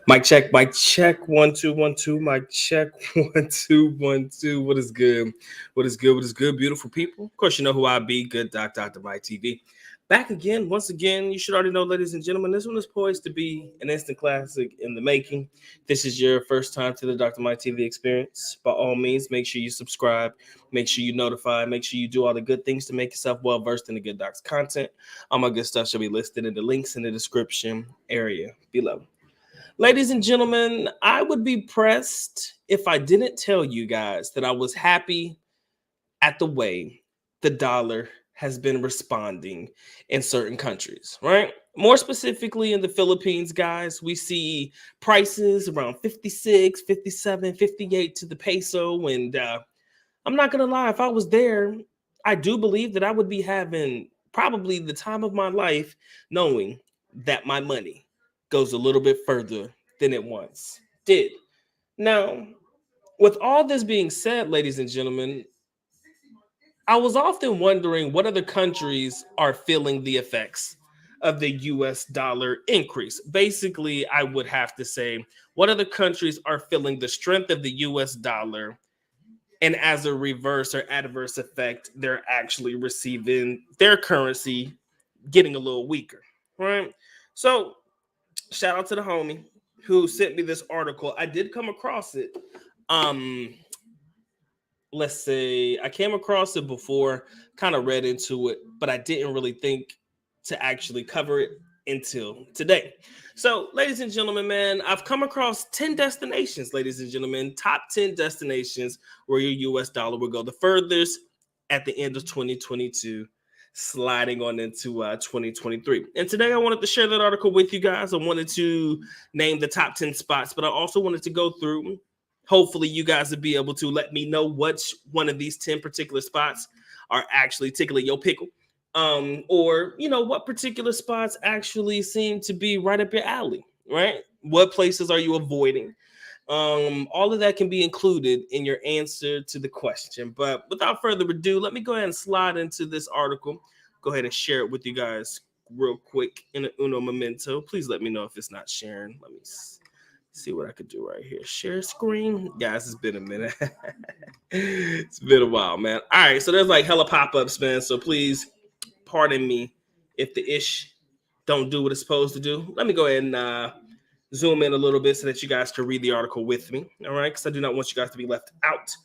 Mic check, mic check. 1 2 1 2. Mic check. 1 2 1 2. What is good? What is good? What is good, beautiful people? Of course, you know who I be. Good Doc, Dr. Mike TV. Back again, once again. You should already know, ladies and gentlemen, this one is poised to be an instant classic in the making. This is your first time to the Dr. Mike TV experience. By all means, make sure you subscribe. Make sure you notify. Make sure you do all the good things to make yourself well versed in the Good Doc's content. All my good stuff shall be listed in the links in the description area below. Ladies and gentlemen, I would be pressed if I didn't tell you guys that I was happy at the way the dollar has been responding in certain countries, right? More specifically in the Philippines, guys, we see prices around 56, 57, 58 to the peso. And I'm not going to lie, if I was there, I do believe that I would be having probably the time of my life knowing that my money goes a little bit further than it once did. Now, with all this being said, ladies and gentlemen, I was often wondering what other countries are feeling the effects of the US dollar increase. Basically, I would have to say, what other countries are feeling the strength of the US dollar, and as a reverse or adverse effect, they're actually receiving their currency getting a little weaker, right? So, shout out to the homie who sent me this article. I did come across it. Um, let's say I came across it before, kind of read into it, but I didn't really think to actually cover it until today. So, ladies and gentlemen, man, I've come across 10 destinations, ladies and gentlemen, top 10 destinations where your US dollar will go the furthest at the end of 2022, sliding on into 2023. And today I wanted to share that article with you guys. I wanted to name the top 10 spots, but I also wanted to go through. Hopefully you guys will be able to let me know which one of these 10 particular spots are actually tickling your pickle. Or, you know, what particular spots actually seem to be right up your alley, right? What places are you avoiding? All of that can be included in your answer to the question. But without further ado, let me go ahead and slide into this article. Go ahead and share it with you guys real quick in an uno momento. Please let me know if it's not sharing. Let me see what I could do right here. Share screen. Guys, it's been a minute. It's been a while, man. All right, so there's like hella pop-ups, man. So please pardon me if the ish don't do what it's supposed to do. Let me go ahead and zoom in a little bit so that you guys can read the article with me. All right, because I do not want you guys to be left out.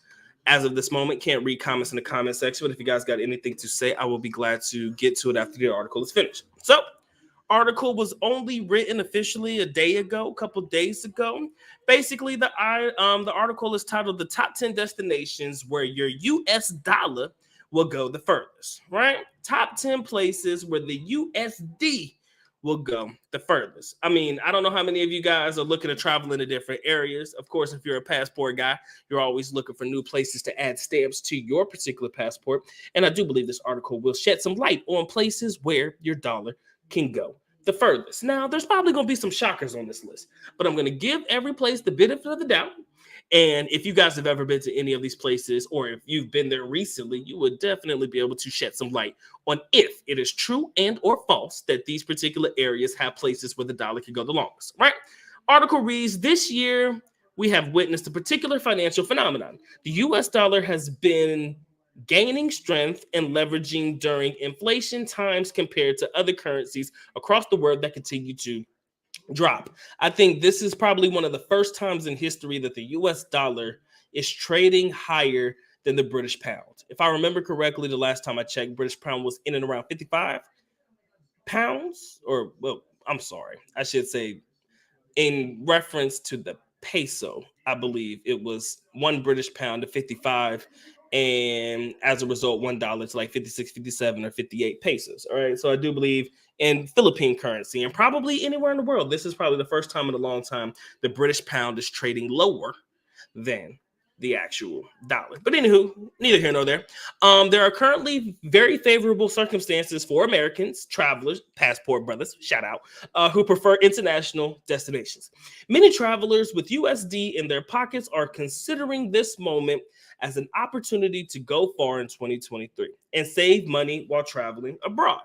As of this moment, can't read comments in the comment section, but if you guys got anything to say, I will be glad to get to it after the article is finished. So, article was only written officially a day ago, a couple days ago. Basically, the article is titled "The Top 10 Destinations Where Your U.S. Dollar Will Go the Furthest." Right? Top 10 places where the USD will go the furthest. I mean, I don't know how many of you guys are looking to travel into different areas. Of course, if you're a passport guy, you're always looking for new places to add stamps to your particular passport. And I do believe this article will shed some light on places where your dollar can go the furthest. Now, there's probably going to be some shockers on this list, but I'm going to give every place the benefit of the doubt. And if you guys have ever been to any of these places, or if you've been there recently, you would definitely be able to shed some light on if it is true and or false that these particular areas have places where the dollar can go the longest, right? Article reads, this year, we have witnessed a particular financial phenomenon. The U.S. dollar has been gaining strength and leveraging during inflation times compared to other currencies across the world that continue to drop. I think this is probably one of the first times in history that the US dollar is trading higher than the British pound. If I remember correctly, the last time I checked, British pound was in and around 55 pounds, or, well, I'm sorry, I should say in reference to the peso, I believe it was one British pound to 55. And as a result, $1 to like 56, 57, or 58 pesos. All right. So I do believe in Philippine currency and probably anywhere in the world, this is probably the first time in a long time the British pound is trading lower than the actual dollar. But anywho, neither here nor there. There are currently very favorable circumstances for Americans, travelers, passport brothers, shout out, who prefer international destinations. Many travelers with USD in their pockets are considering this moment as an opportunity to go far in 2023 and save money while traveling abroad.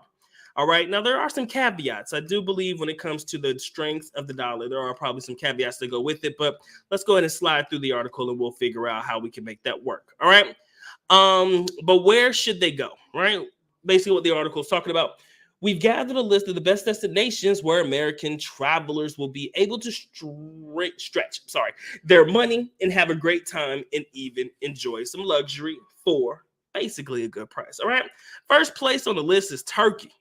All right. Now, there are some caveats. I do believe when it comes to the strength of the dollar, there are probably some caveats that go with it. But let's go ahead and slide through the article and we'll figure out how we can make that work. All right. But where should they go? Right. Basically, what the article is talking about. We've gathered a list of the best destinations where American travelers will be able to stretch their money and have a great time and even enjoy some luxury for basically a good price. All right. First place on the list is Turkey.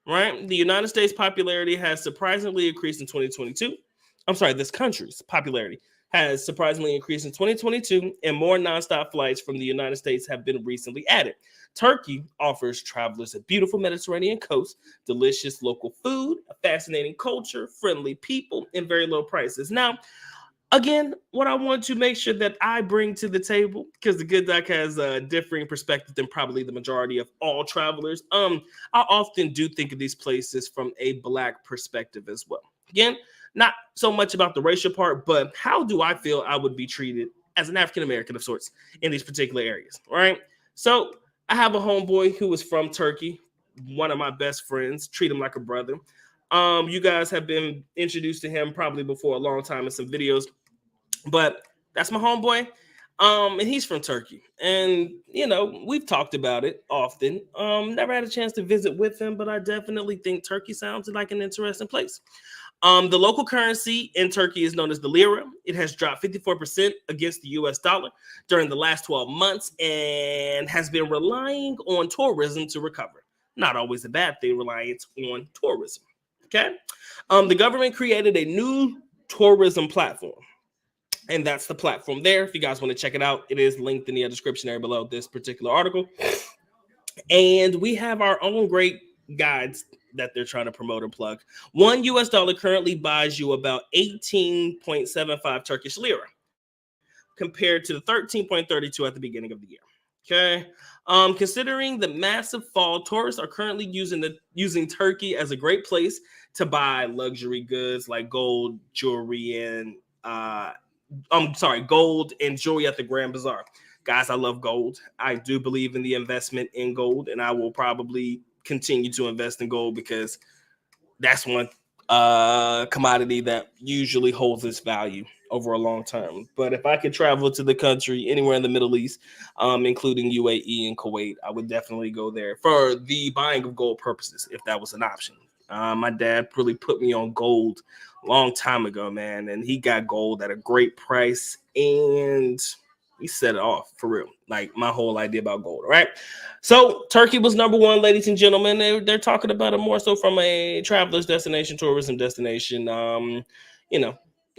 Right. The United States popularity has surprisingly increased in 2022. This country's popularity has surprisingly increased in 2022, and more nonstop flights from the United States have been recently added. Turkey offers travelers a beautiful Mediterranean coast, delicious local food, a fascinating culture, friendly people, and very low prices. Now, again, what I want to make sure that I bring to the table, because the Good Doc has a differing perspective than probably the majority of all travelers. I often do think of these places from a Black perspective as well. Again, not so much about the racial part, but how do I feel I would be treated as an African American of sorts in these particular areas, right? So I have a homeboy who is from Turkey, one of my best friends, treat him like a brother. You guys have been introduced to him probably before a long time in some videos, but that's my homeboy. And he's from Turkey. And, we've talked about it often. Never had a chance to visit with him, but I definitely think Turkey sounds like an interesting place. The local currency in Turkey is known as the lira. It has dropped 54% against the US dollar during the last 12 months and has been relying on tourism to recover. Not always a bad thing, reliance on tourism. Okay. The government created a new tourism platform. And that's the platform there. If you guys want to check it out, it is linked in the description area below this particular article. And we have our own great guides that they're trying to promote and plug. $1 currently buys you about 18.75 Turkish lira compared to the 13.32 at the beginning of the year. Okay. Considering the massive fall, tourists are currently using Turkey as a great place to buy luxury goods like gold, jewelry, and gold and jewelry at the Grand Bazaar. Guys, I love gold. I do believe in the investment in gold, and I will probably continue to invest in gold because that's one commodity that usually holds its value over a long term. But if I could travel to the country anywhere in the Middle East, including UAE and Kuwait, I would definitely go there for the buying of gold purposes if that was an option. My dad really put me on gold a long time ago, man, and he got gold at a great price, and he set it off for real. Like my whole idea about gold, right? So Turkey was number one, ladies and gentlemen. They're talking about it more so from a traveler's destination, tourism destination, and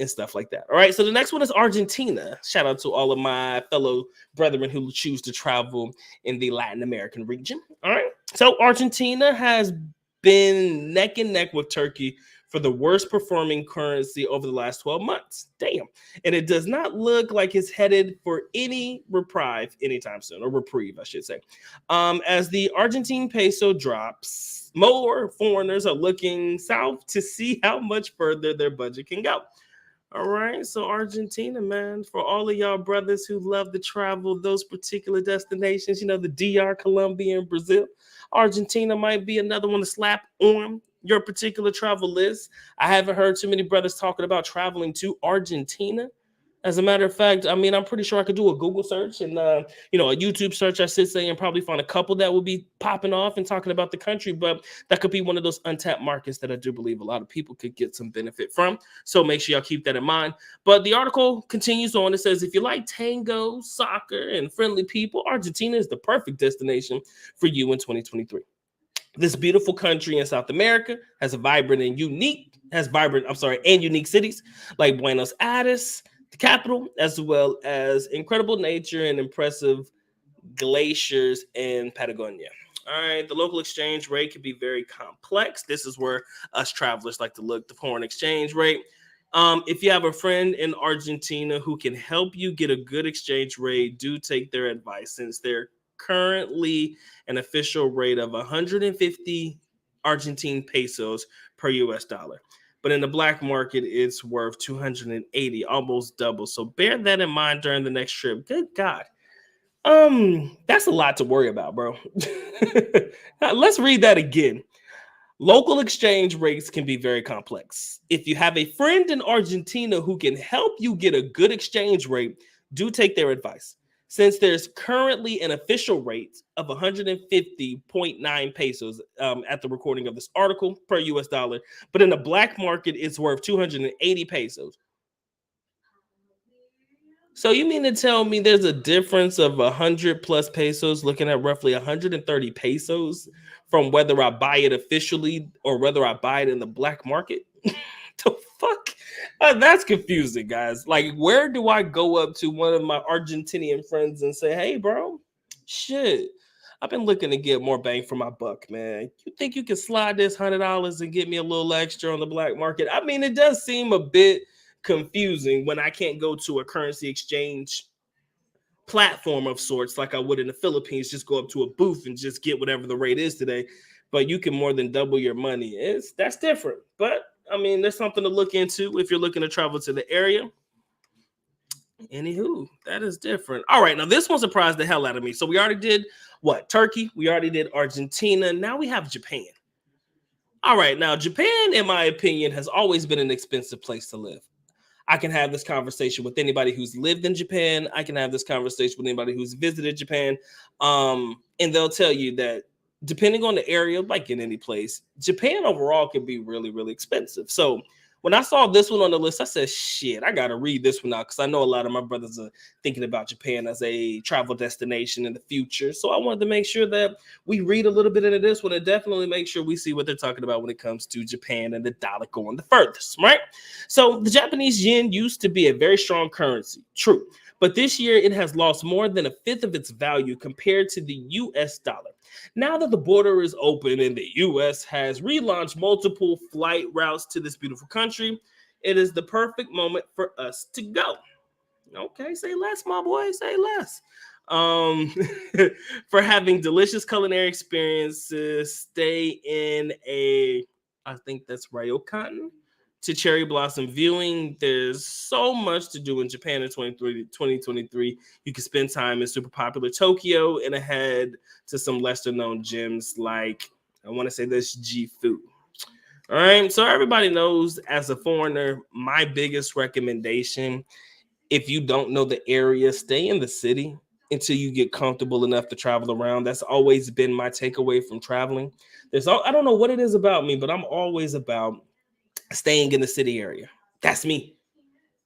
stuff like that. All right. So the next one is Argentina. Shout out to all of my fellow brethren who choose to travel in the Latin American region. All right. So Argentina has been neck and neck with Turkey for the worst performing currency over the last 12 months. Damn. And it does not look like it's headed for any reprieve anytime soon, or reprieve, I should say. As the Argentine peso drops, more foreigners are looking south to see how much further their budget can go. All right, so Argentina, man, for all of y'all brothers who love to travel those particular destinations, the DR, Colombia, and Brazil, Argentina might be another one to slap on your particular travel list. I haven't heard too many brothers talking about traveling to Argentina. As a matter of fact, I'm pretty sure I could do a Google search and, a YouTube search, I should say, and probably find a couple that would be popping off and talking about the country. But that could be one of those untapped markets that I do believe a lot of people could get some benefit from. So make sure y'all keep that in mind. But the article continues on. It says, if you like tango, soccer, and friendly people, Argentina is the perfect destination for you in 2023. This beautiful country in South America has vibrant and unique cities like Buenos Aires, the capital, as well as incredible nature and impressive glaciers in Patagonia. All right, the local exchange rate can be very complex. This is where us travelers like to look, the foreign exchange rate. If you have a friend in Argentina who can help you get a good exchange rate, do take their advice, since they're currently an official rate of 150 Argentine pesos per US dollar. But in the black market, it's worth 280, almost double. So bear that in mind during the next trip. Good God. That's a lot to worry about, bro. Let's read that again. Local exchange rates can be very complex. If you have a friend in Argentina who can help you get a good exchange rate, do take their advice. Since there's currently an official rate of 150.9 pesos at the recording of this article per US dollar, but in the black market, it's worth 280 pesos. So you mean to tell me there's a difference of 100 plus pesos, looking at roughly 130 pesos from whether I buy it officially or whether I buy it in the black market? The fuck? That's confusing, guys. Like, where do I go up to one of my Argentinian friends and say, hey, bro, shit, I've been looking to get more bang for my buck, man. You think you can slide this $100 and get me a little extra on the black market? I mean, it does seem a bit confusing when I can't go to a currency exchange platform of sorts like I would in the Philippines, just go up to a booth and just get whatever the rate is today. But you can more than double your money. That's different. But I mean, there's something to look into if you're looking to travel to the area. Anywho, that is different. All right, now this one surprised the hell out of me. So we already did what? Turkey. We already did Argentina. Now we have Japan. All right, now Japan, in my opinion, has always been an expensive place to live. I can have this conversation with anybody who's lived in Japan. I can have this conversation with anybody who's visited Japan. And they'll tell you that depending on the area, like in any place, Japan overall can be really, really expensive. So when I saw this one on the list, I said, shit, I got to read this one out because I know a lot of my brothers are thinking about Japan as a travel destination in the future. So I wanted to make sure that we read a little bit into this one and definitely make sure we see what they're talking about when it comes to Japan and the dollar going the furthest, right? So the Japanese yen used to be a very strong currency, true. But this year it has lost more than a fifth of its value compared to the US dollar. Now that the border is open and the US has relaunched multiple flight routes to this beautiful country, it is the perfect moment for us to go. Okay, say less, my boy, say less. Um, for having delicious culinary experiences, stay in a, I think that's ryokan, to cherry blossom viewing. There's so much to do in Japan in 2023. You can spend time in super popular Tokyo and ahead to some lesser known gyms like, I want to say this, Gifu. All right, so everybody knows as a foreigner, my biggest recommendation, if you don't know the area, stay in the city until you get comfortable enough to travel around. That's always been my takeaway from traveling. I don't know what it is about me, but I'm always about staying in the city area. That's me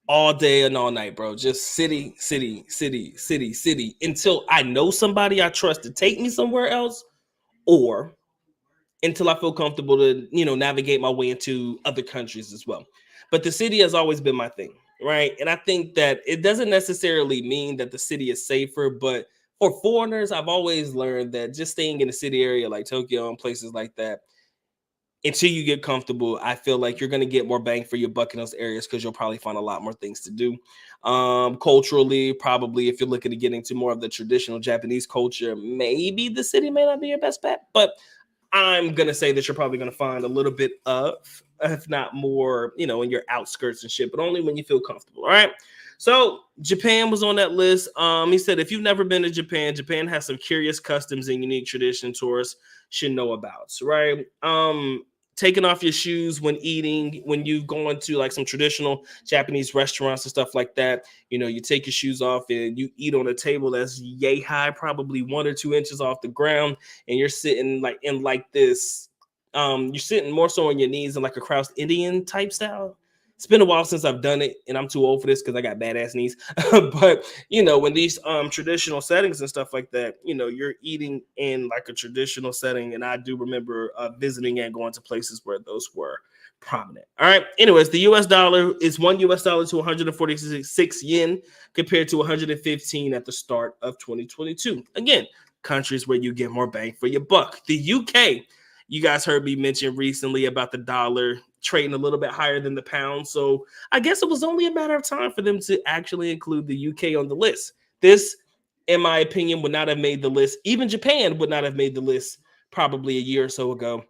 all day and all night, bro. Just city, city, city, city, city until I know somebody I trust to take me somewhere else, or until I feel comfortable to, navigate my way into other countries as well. But the city has always been my thing, right? And I think that it doesn't necessarily mean that the city is safer, but for foreigners, I've always learned that just staying in a city area like Tokyo and places like that, until you get comfortable, I feel like you're going to get more bang for your buck in those areas because you'll probably find a lot more things to do. Culturally, probably if you're looking to get into more of the traditional Japanese culture, maybe the city may not be your best bet, but I'm going to say that you're probably going to find a little bit of, if not more, in your outskirts and shit, but only when you feel comfortable. All right. So Japan was on that list. He said, if you've never been to Japan, Japan has some curious customs and unique tradition tourists should know about. Right. Taking off your shoes when eating, when you go into like some traditional Japanese restaurants and stuff like that, you take your shoes off and you eat on a table that's yay high, probably 1 or 2 inches off the ground, and you're sitting like in like this, you're sitting more so on your knees in like a crouched Indian type style. It's been a while since I've done it, and I'm too old for this because I got badass knees. But when these traditional settings and stuff like that, you're eating in like a traditional setting, and I do remember visiting and going to places where those were prominent. All right. Anyways, the US dollar is $1 to 146 yen compared to 115 at the start of 2022. Again, countries where you get more bang for your buck. The UK, you guys heard me mention recently about the dollar trading a little bit higher than the pound. So I guess it was only a matter of time for them to actually include the UK on the list. This, in my opinion, would not have made the list. Even Japan would not have made the list probably a year or so ago.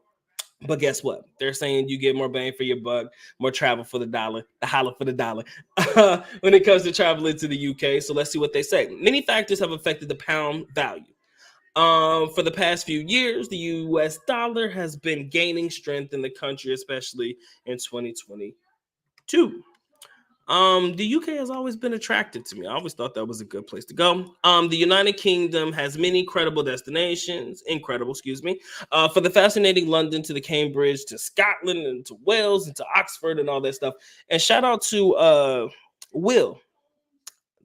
But guess what? They're saying you get more bang for your buck, more travel for the dollar, the holler for the dollar when it comes to traveling to the UK. So let's see what they say. Many factors have affected the pound value. For the past few years, the US dollar has been gaining strength in the country, especially in 2022. The UK has always been attractive to me. I always thought that was a good place to go. The United Kingdom has many incredible, excuse me, for the fascinating London to the Cambridge to Scotland and to Wales and to Oxford and all that stuff. And shout out to Will,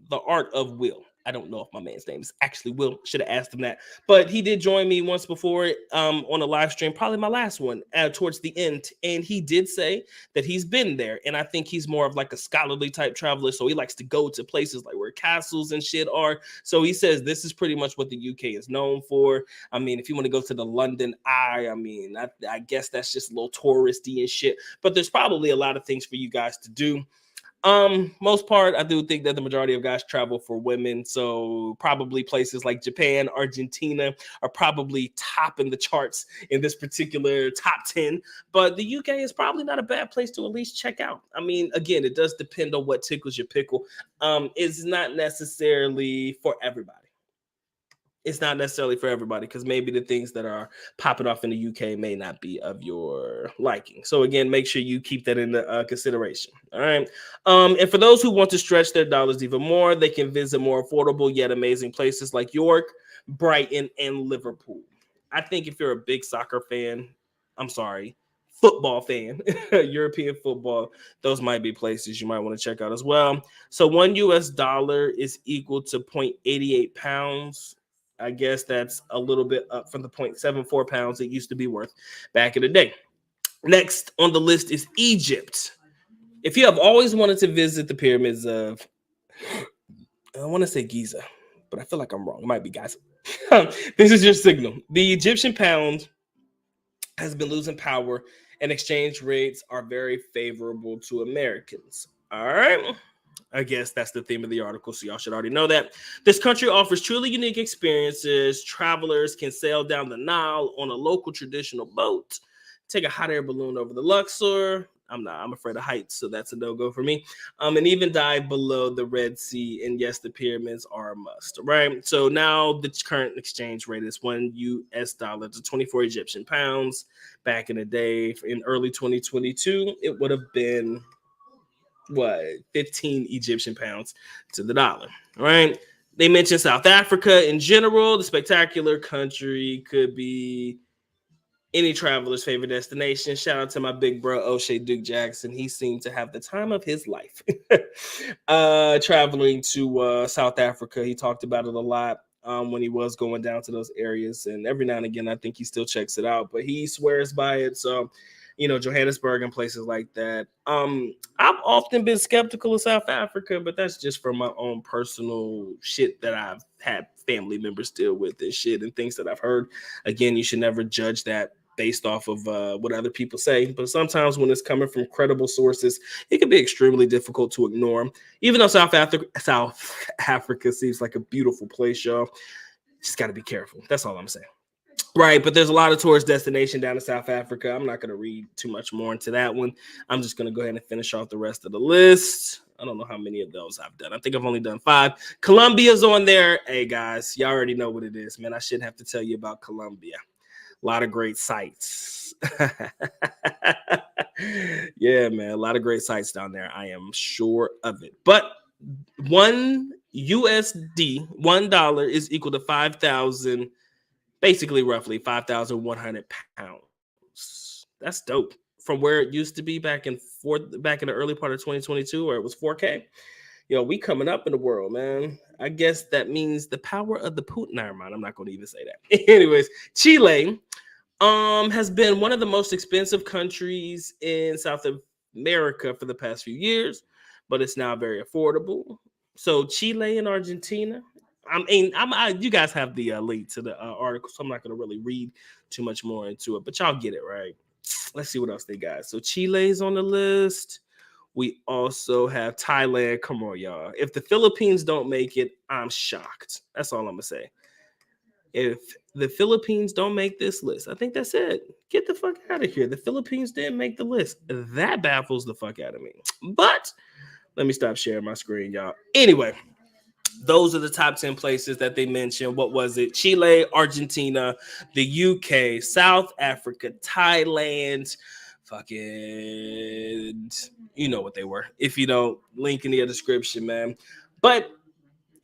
the art of Will. I don't know if my man's name is actually Will. Should have asked him that. But he did join me once before on a live stream, probably my last one, towards the end. And he did say that he's been there. And I think he's more of like a scholarly type traveler. So he likes to go to places like where castles and shit are. So he says this is pretty much what the UK is known for. I mean, if you want to go to the London Eye, I guess that's just a little touristy and shit. But there's probably a lot of things for you guys to do. Most part, I do think that the majority of guys travel for women. So probably places like Japan, Argentina are probably topping the charts in this particular top 10. But the UK is probably not a bad place to at least check out. I mean, again, it does depend on what tickles your pickle. It's not necessarily for everybody. It's not necessarily for everybody because maybe the things that are popping off in the UK may not be of your liking. So again, make sure you keep that into consideration. All right. And for those who want to stretch their dollars even more, they can visit more affordable yet amazing places like York, Brighton, and Liverpool. I think if you're a big soccer fan, I'm sorry, football fan, European football, those might be places you might want to check out as well. So $1 is equal to 0.88 pounds. I guess that's a little bit up from the 0.74 pounds it used to be worth back in the day. Next on the list is Egypt. If you have always wanted to visit the pyramids of, I want to say Giza, but I feel like I'm wrong. It might be Giza. This is your signal. The Egyptian pound has been losing power and exchange rates are very favorable to Americans. All right. I guess that's the theme of the article, so y'all should already know that. This country offers truly unique experiences. Travelers can sail down the Nile on a local traditional boat, take a hot air balloon over the Luxor. I'm afraid of heights, so that's a no-go for me. And even dive below the Red Sea. And yes, the pyramids are a must, right? So now the current exchange rate is $1 to 24 Egyptian pounds. Back in the day, in early 2022, it would have been 15 Egyptian pounds to the dollar, right? They mentioned South Africa in general. The spectacular country could be any traveler's favorite destination. Shout out to my big bro O'Shea Duke Jackson. He seemed to have the time of his life traveling to South Africa. He talked about it a lot when he was going down to those areas, and every now and again I think he still checks it out, but he swears by it. So Johannesburg and places like that. I've often been skeptical of South Africa, but that's just from my own personal shit that I've had family members deal with and shit and things that I've heard. Again, you should never judge that based off of what other people say. But sometimes when it's coming from credible sources, it can be extremely difficult to ignore. Even though South Africa seems like a beautiful place, y'all, just got to be careful. That's all I'm saying. Right, but there's a lot of tourist destination down in South Africa. I'm not going to read too much more into that one. I'm just going to go ahead and finish off the rest of the list. I don't know how many of those I've done. I think I've only done 5. Colombia's on there. Hey, guys, y'all already know what it is, man. I shouldn't have to tell you about Colombia. A lot of great sites. Yeah, man, a lot of great sites down there. I am sure of it. But $1 is equal to 5,000. Basically, roughly 5,100 pounds. That's dope. From where it used to be back in the early part of 2022, where it was 4K. We coming up in the world, man. I guess that means the power of the Putin. Never mind. I'm not going to even say that. Anyways, Chile has been one of the most expensive countries in South America for the past few years, but it's now very affordable. So Chile and Argentina. You guys have the link to the article, so I'm not going to really read too much more into it, but y'all get it, right? Let's see what else they got. So Chile's on the list. We also have Thailand. Come on, y'all. If the Philippines don't make it, I'm shocked. That's all I'm going to say. If the Philippines don't make this list, I think that's it. Get the fuck out of here. The Philippines didn't make the list. That baffles the fuck out of me. But let me stop sharing my screen, y'all. Anyway, Those are the top 10 places that they mentioned. What was it? Chile, Argentina, the UK, South Africa, Thailand, fucking, you know what they were. If you don't, link in the description, man. But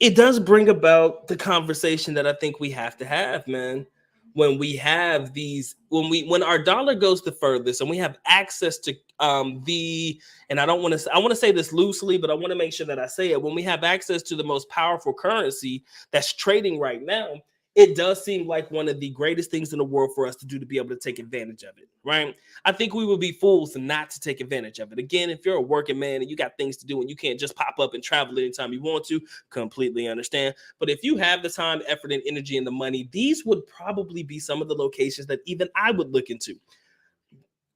it does bring about the conversation that I think we have to have, man. When we have these, when our dollar goes the furthest, and we have access to and I want to say this loosely, but I want to make sure that I say it. When we have access to the most powerful currency that's trading right now, it does seem like one of the greatest things in the world for us to do to be able to take advantage of it, right? I think we would be fools not to take advantage of it. Again, if you're a working man and you got things to do and you can't just pop up and travel anytime you want to, completely understand. But if you have the time, effort, and energy and the money, these would probably be some of the locations that even I would look into.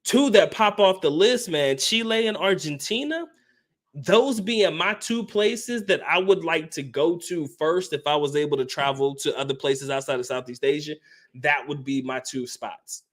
Two that pop off the list, man, Chile and Argentina, those being my two places that I would like to go to first if I was able to travel to other places outside of Southeast Asia. That would be my two spots.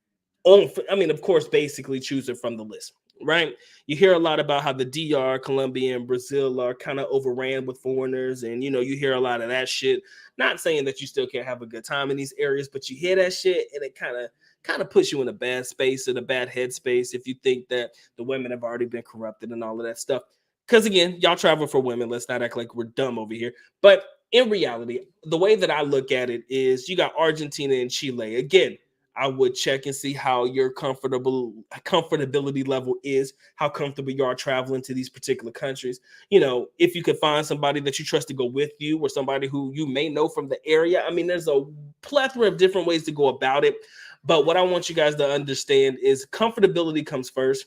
I mean, of course, basically choose it from the list, right? You hear a lot about how the DR, Colombia, and Brazil are kind of overran with foreigners, and you hear a lot of that shit. Not saying that you still can't have a good time in these areas, but you hear that shit, and it kind of puts you in a bad space, in a bad headspace, if you think that the women have already been corrupted and all of that stuff. Because again, y'all travel for women. Let's not act like we're dumb over here. But in reality, the way that I look at it is you got Argentina and Chile. Again, I would check and see how your comfortability level is, how comfortable you are traveling to these particular countries. If you could find somebody that you trust to go with you, or somebody who you may know from the area. I mean, there's a plethora of different ways to go about it. But what I want you guys to understand is comfortability comes first.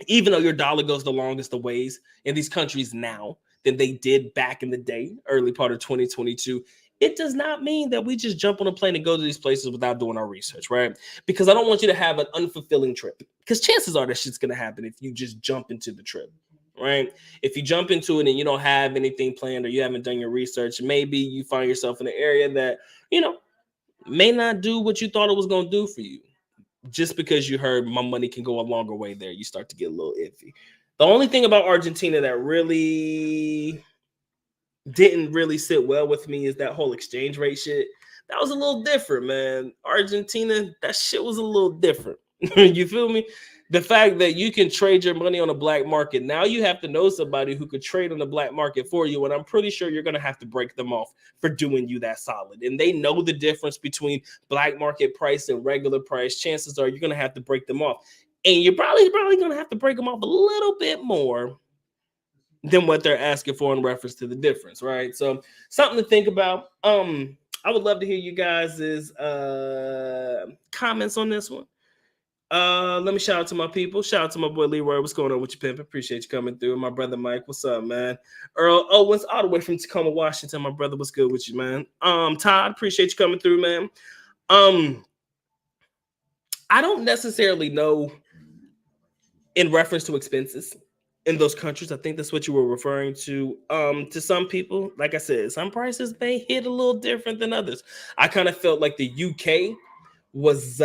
Even though your dollar goes the longest of ways in these countries now than they did back in the day, early part of 2022, it does not mean that we just jump on a plane and go to these places without doing our research, right? Because I don't want you to have an unfulfilling trip, because chances are that shit's going to happen if you just jump into the trip, right? If you jump into it and you don't have anything planned, or you haven't done your research, maybe you find yourself in an area that, may not do what you thought it was going to do for you. Just because you heard my money can go a longer way there, you start to get a little iffy. The only thing about Argentina that really didn't really sit well with me is that whole exchange rate shit. That was a little different, man. Argentina, that shit was a little different. You feel me? The fact that you can trade your money on the black market, now you have to know somebody who could trade on the black market for you. And I'm pretty sure you're going to have to break them off for doing you that solid. And they know the difference between black market price and regular price. Chances are you're going to have to break them off. And you're probably going to have to break them off a little bit more than what they're asking for in reference to the difference, right? So something to think about. I would love to hear you guys' comments on this one. Let me shout out to my people. Shout out to my boy Leroy. What's going on with you, pimp? Appreciate you coming through. My brother Mike, what's up, man? Earl Owens, all the way from Tacoma, Washington. My brother, what's good with you, man? Todd, appreciate you coming through, man. I don't necessarily know in reference to expenses in those countries. I think that's what you were referring to. To some people, like I said, some prices may hit a little different than others. I kind of felt like the UK was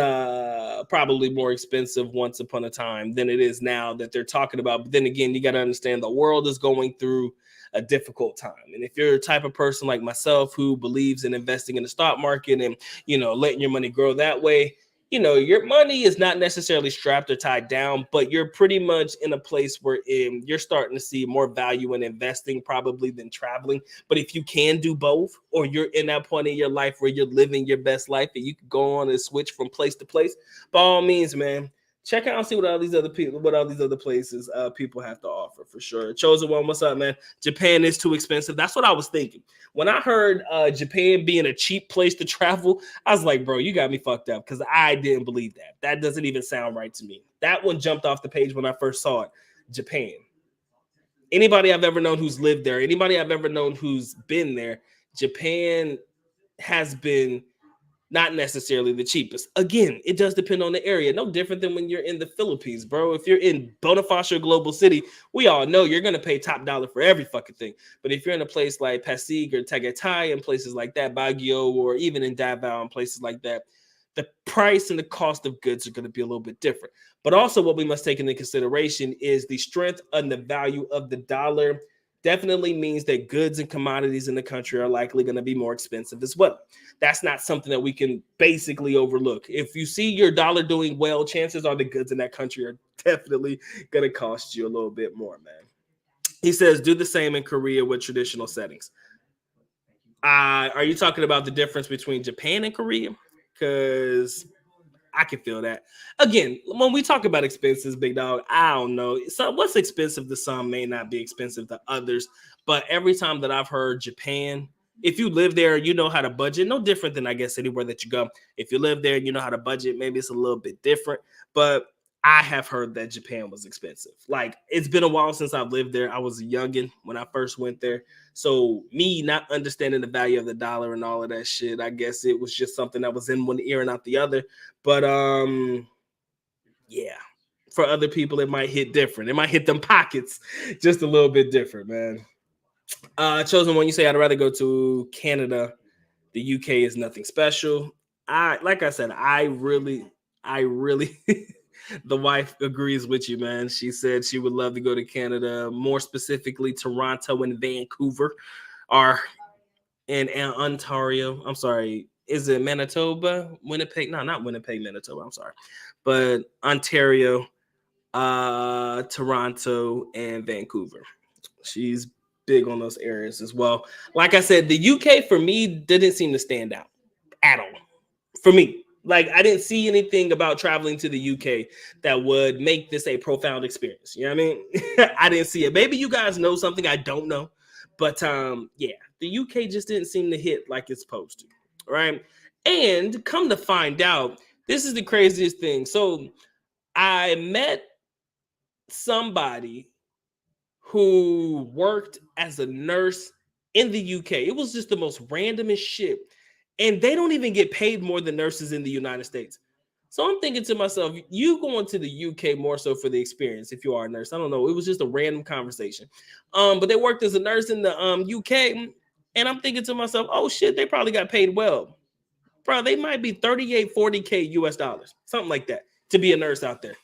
probably more expensive once upon a time than it is now that they're talking about. But then again, you got to understand the world is going through a difficult time. And if you're a type of person like myself who believes in investing in the stock market and, letting your money grow that way, your money is not necessarily strapped or tied down, but you're pretty much in a place where you're starting to see more value in investing probably than traveling. But if you can do both, or you're in that point in your life where you're living your best life and you can go on and switch from place to place, by all means, man, check out and see what all these other places people have to offer, for sure. Chosen one, what's up, man? Japan is too expensive. That's what I was thinking. When I heard Japan being a cheap place to travel, I was like, bro, you got me fucked up, because I didn't believe that. That doesn't even sound right to me. That one jumped off the page when I first saw it. Japan. Anybody I've ever known who's lived there, anybody I've ever known who's been there, Japan has been not necessarily the cheapest. Again, it does depend on the area. No different than when you're in the Philippines, bro. If you're in Bonifacio Global City, we all know you're going to pay top dollar for every fucking thing. But if you're in a place like Pasig or Tagaytay and places like that, Baguio, or even in Davao and places like that, the price and the cost of goods are going to be a little bit different. But also what we must take into consideration is the strength and the value of the dollar definitely means that goods and commodities in the country are likely going to be more expensive as well. That's not something that we can basically overlook. If you see your dollar doing well, chances are the goods in that country are definitely going to cost you a little bit more, man. He says, do the same in Korea with traditional settings. Are you talking about the difference between Japan and Korea? Because I can feel that. Again, when we talk about expenses, big dog, I don't know. So what's expensive to some may not be expensive to others. But every time that I've heard Japan, if you live there, you know how to budget. No different than I guess anywhere that you go. If you live there, you know how to budget. Maybe it's a little bit different. But I have heard that Japan was expensive. Like it's been a while since I've lived there. I was a youngin when I first went there. So me not understanding the value of the dollar and all of that shit, I guess it was just something that was in one ear and out the other. But yeah, for other people it might hit different. It might hit them pockets just a little bit different, man. Chosen one, you say I'd rather go to Canada. The UK is nothing special. Like I said, I really the wife agrees with you, man. She said she would love to go to Canada, more specifically Toronto and Vancouver, or in Ontario. I'm sorry, is it Manitoba? Winnipeg? No, not Winnipeg, Manitoba. I'm sorry, but Ontario, Toronto, and Vancouver. She's big on those areas as well. Like I said, the UK for me didn't seem to stand out at all. For me, like I didn't see anything about traveling to the UK that would make this a profound experience. You know what I mean? I didn't see it. Maybe you guys know something I don't know, but yeah, the UK just didn't seem to hit like it's supposed to, right? And come to find out, this is the craziest thing. So I met somebody who worked as a nurse in the UK. It was just the most randomest shit. And they don't even get paid more than nurses in the United States. So I'm thinking to myself, you going to the UK more so for the experience if you are a nurse. I don't know. It was just a random conversation. But they worked as a nurse in the UK. And I'm thinking to myself, oh shit, they probably got paid well. Bro, they might be 38, 40K US dollars, something like that, to be a nurse out there.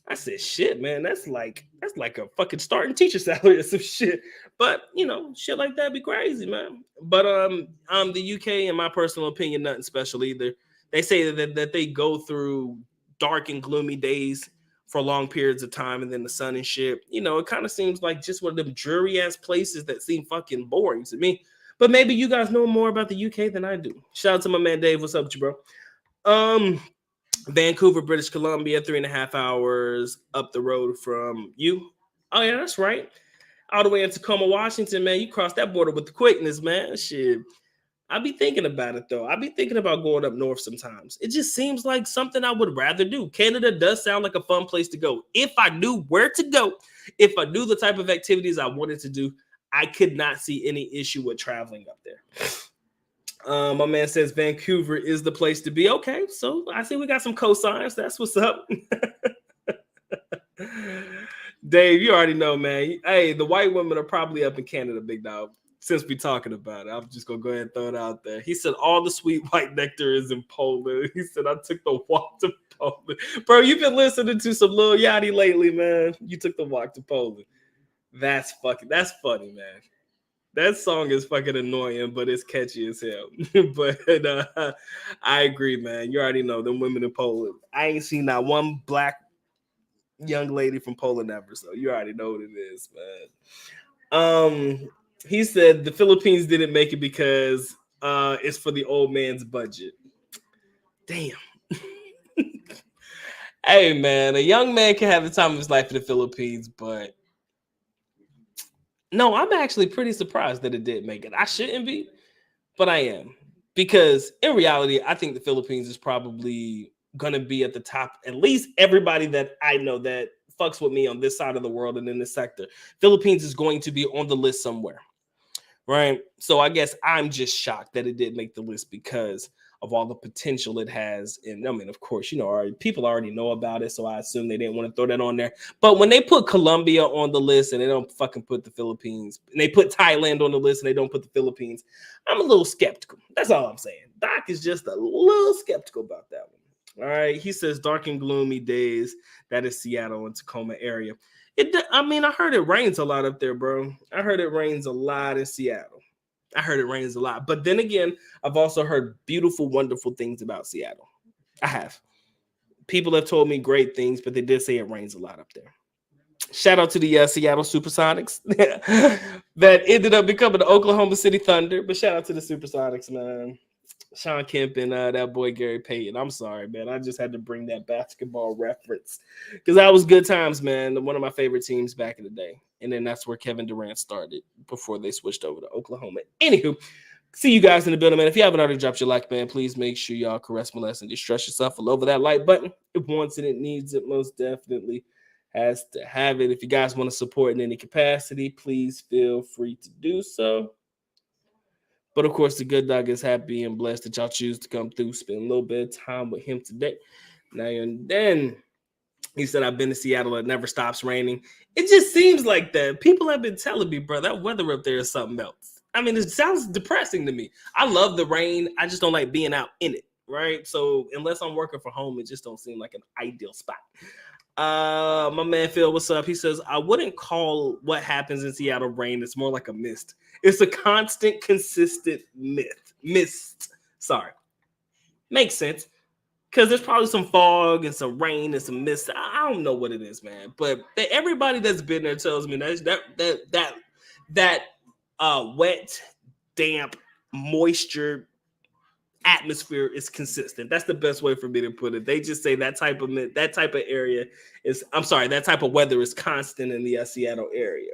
I said, shit, man, that's like a fucking starting teacher salary or some shit. But you know, shit like that be crazy, man. But the UK, in my personal opinion, nothing special either. They say that they go through dark and gloomy days for long periods of time, and then the sun and shit. You know, it kind of seems like just one of them dreary ass places that seem fucking boring to me. But maybe you guys know more about the UK than I do. Shout out to my man Dave. What's up with you, bro? Um, Vancouver, British Columbia, 3.5 hours up the road from you. Oh, yeah, that's right. All the way in Tacoma, Washington, man. You crossed that border with the quickness, man. Shit. I be thinking about it, though. I be thinking about going up north sometimes. It just seems like something I would rather do. Canada does sound like a fun place to go. If I knew where to go, if I knew the type of activities I wanted to do, I could not see any issue with traveling up there. My man says Vancouver is the place to be. Okay, so I see we got some cosigns. That's what's up. Dave, you already know, man. Hey, the white women are probably up in Canada, big dog. Since we talking about it, I'm just gonna go ahead and throw it out there. He said all the sweet white nectar is in Poland. He said I took the walk to Poland, bro. You've been listening to some Lil Yachty lately, man. You took the walk to Poland. That's funny, man. That song is fucking annoying, but it's catchy as hell. But I agree, man. You already know them women in Poland. I ain't seen not one black young lady from Poland ever, so you already know what it is, man. He said the Philippines didn't make it because it's for the old man's budget. Damn. Hey, man, a young man can have the time of his life in the Philippines, but no, I'm actually pretty surprised that it did make it. I shouldn't be, but I am, because in reality, I think the Philippines is probably going to be at the top. At least everybody that I know that fucks with me on this side of the world and in this sector, Philippines is going to be on the list somewhere. Right. So I guess I'm just shocked that it did make the list because of all the potential it has. And I mean, of course, you know, people already know about it. So I assume they didn't want to throw that on there. But when they put Colombia on the list and they don't fucking put the Philippines, and they put Thailand on the list and they don't put the Philippines, I'm a little skeptical. That's all I'm saying. Doc is just a little skeptical about that one. All right. He says dark and gloomy days. That is Seattle and Tacoma area. I mean, I heard it rains a lot up there, bro. I heard it rains a lot in Seattle. I heard it rains a lot. But then again, I've also heard beautiful, wonderful things about Seattle. I have. People have told me great things, but they did say it rains a lot up there. Shout out to the Seattle Supersonics that ended up becoming the Oklahoma City Thunder. But shout out to the Supersonics, man. Sean Kemp and that boy Gary Payton. I'm sorry, man. I just had to bring that basketball reference because that was good times, man. One of my favorite teams back in the day. And then that's where Kevin Durant started before they switched over to Oklahoma. Anywho, see you guys in the building, man. If you haven't already dropped your like, man, please make sure y'all caress, molest, and distress yourself all over that like button. It wants it, it needs it, most definitely has to have it. If you guys want to support in any capacity, please feel free to do so. But of course, the good dog is happy and blessed that y'all choose to come through, spend a little bit of time with him today. Now and then, he said, I've been to Seattle, it never stops raining. It just seems like that. People have been telling me, bro, that weather up there is something else. I mean, it sounds depressing to me. I love the rain. I just don't like being out in it, right? So unless I'm working from home, it just don't seem like an ideal spot. My man Phil, what's up? He says, I wouldn't call what happens in Seattle rain. It's more like a mist. It's a constant, consistent mist. Sorry. Makes sense. Because there's probably some fog and some rain and some mist. I don't know what it is, man. But everybody that's been there tells me that wet, damp, moisture atmosphere is consistent. That's the best way for me to put it. They just say that type of area is, I'm sorry, that type of weather is constant in the Seattle area.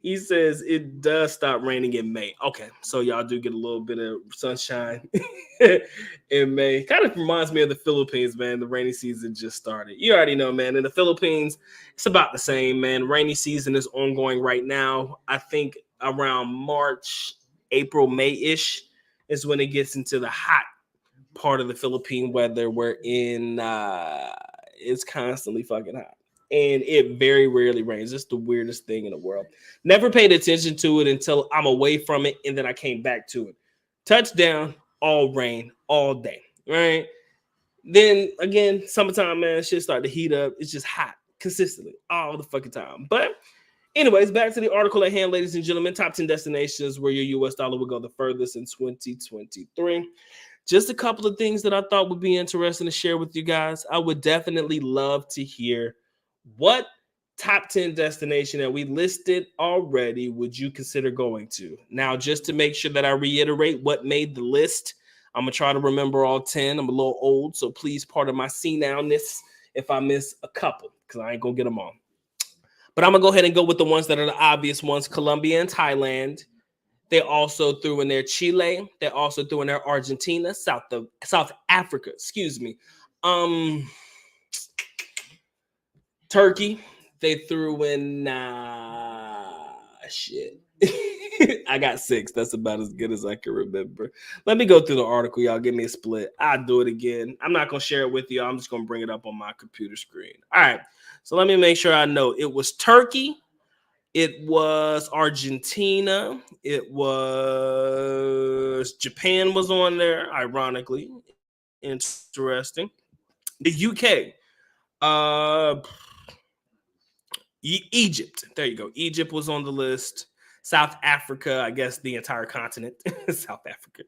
He says it does stop raining in May. Okay, so y'all do get a little bit of sunshine in May. Kind of reminds me of the Philippines, man. The rainy season just started. You already know, man. In the Philippines, it's about the same, man. Rainy season is ongoing right now. I think around March, April, May-ish is when it gets into the hot part of the Philippine weather, wherein it's constantly fucking hot. And it very rarely rains. It's the weirdest thing in the world. Never paid attention to it until I'm away from it, and then I came back to it. Touchdown, all rain, all day, right? Then again, summertime, man, shit start to heat up. It's just hot consistently all the fucking time. But anyways, back to the article at hand, ladies and gentlemen. Top 10 destinations where your U.S. dollar will go the furthest in 2023. Just a couple of things that I thought would be interesting to share with you guys. I would definitely love to hear what top 10 destination that we listed already would you consider going to? Now, just to make sure that I reiterate what made the list, I'm going to try to remember all 10. I'm a little old, so please pardon my senile-ness if I miss a couple, because I ain't going to get them all. But I'm going to go ahead and go with the ones that are the obvious ones, Colombia and Thailand. They also threw in there Chile. They also threw in there Argentina, South Africa, excuse me. Turkey. They threw in shit. I got 6. That's about as good as I can remember. Let me go through the article, y'all. Give me a split. I'll do it again. I'm not going to share it with you. I'm just going to bring it up on my computer screen. All right. So let me make sure I know. It was Turkey. It was Argentina. It was Japan was on there, ironically. Interesting. The UK. Egypt. There you go. Egypt was on the list. South Africa, I guess the entire continent. South Africa.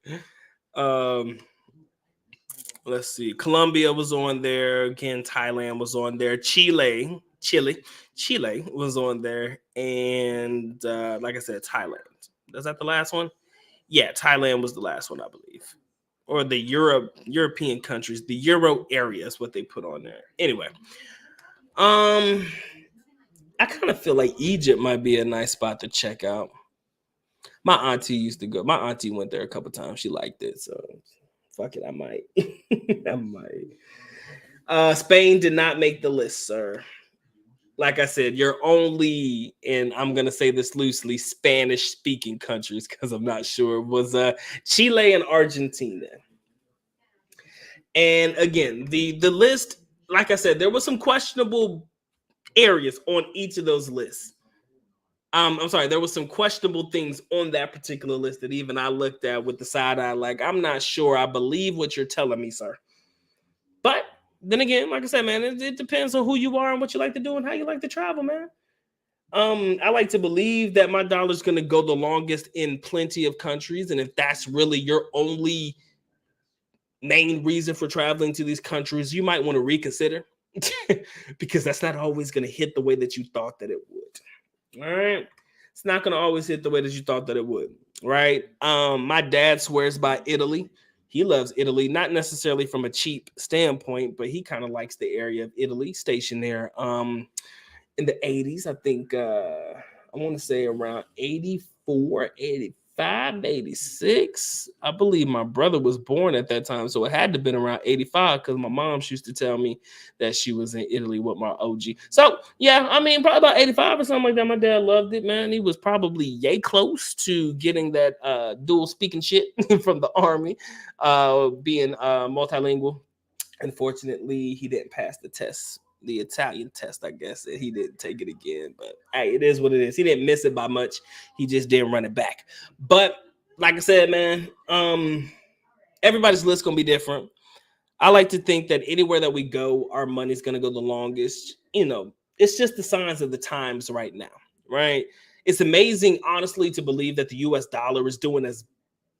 Let's see. Colombia was on there. Again, Thailand was on there. Chile was on there. And like I said, Thailand. Is that the last one? Yeah, Thailand was the last one, I believe. Or the European countries. The Euro area is what they put on there. Anyway. I kind of feel like Egypt might be a nice spot to check out. My auntie used to go. My auntie went there a couple times. She liked it. So fuck it, I might. I might. Spain did not make the list, sir. Like I said, you're only, and I'm going to say this loosely, Spanish-speaking countries, because I'm not sure, was Chile and Argentina. And again, the list, like I said, there was some questionable areas on each of those lists. I'm sorry, there was some questionable things on that particular list that even I looked at with the side eye, like, I'm not sure I believe what you're telling me, sir. But then again, like I said, man, it depends on who you are and what you like to do and how you like to travel, man. I like to believe that my dollar's going to go the longest in plenty of countries, and if that's really your only main reason for traveling to these countries, you might want to reconsider because that's not always going to hit the way that you thought that it would. All right. It's not going to always hit the way that you thought that it would. Right. My dad swears by Italy. He loves Italy, not necessarily from a cheap standpoint, but he kind of likes the area of Italy, stationed there. In the 80s, I think I want to say around 84, 85, 86. I believe my brother was born at that time, so it had to have been around 85 because my mom used to tell me that she was in Italy with my OG. So yeah, I mean, probably about 85 or something like that. My dad loved it, man. He was probably yay close to getting that dual speaking shit from the army, being multilingual. Unfortunately, he didn't pass the test, the Italian test, I guess, and he didn't take it again. But hey, it is what it is. He didn't miss it by much. He just didn't run it back. But like I said, man, everybody's list gonna be different. I like to think that anywhere that we go, our money's gonna go the longest. You know, it's just the signs of the times right now, right? It's amazing, honestly, to believe that the US dollar is doing as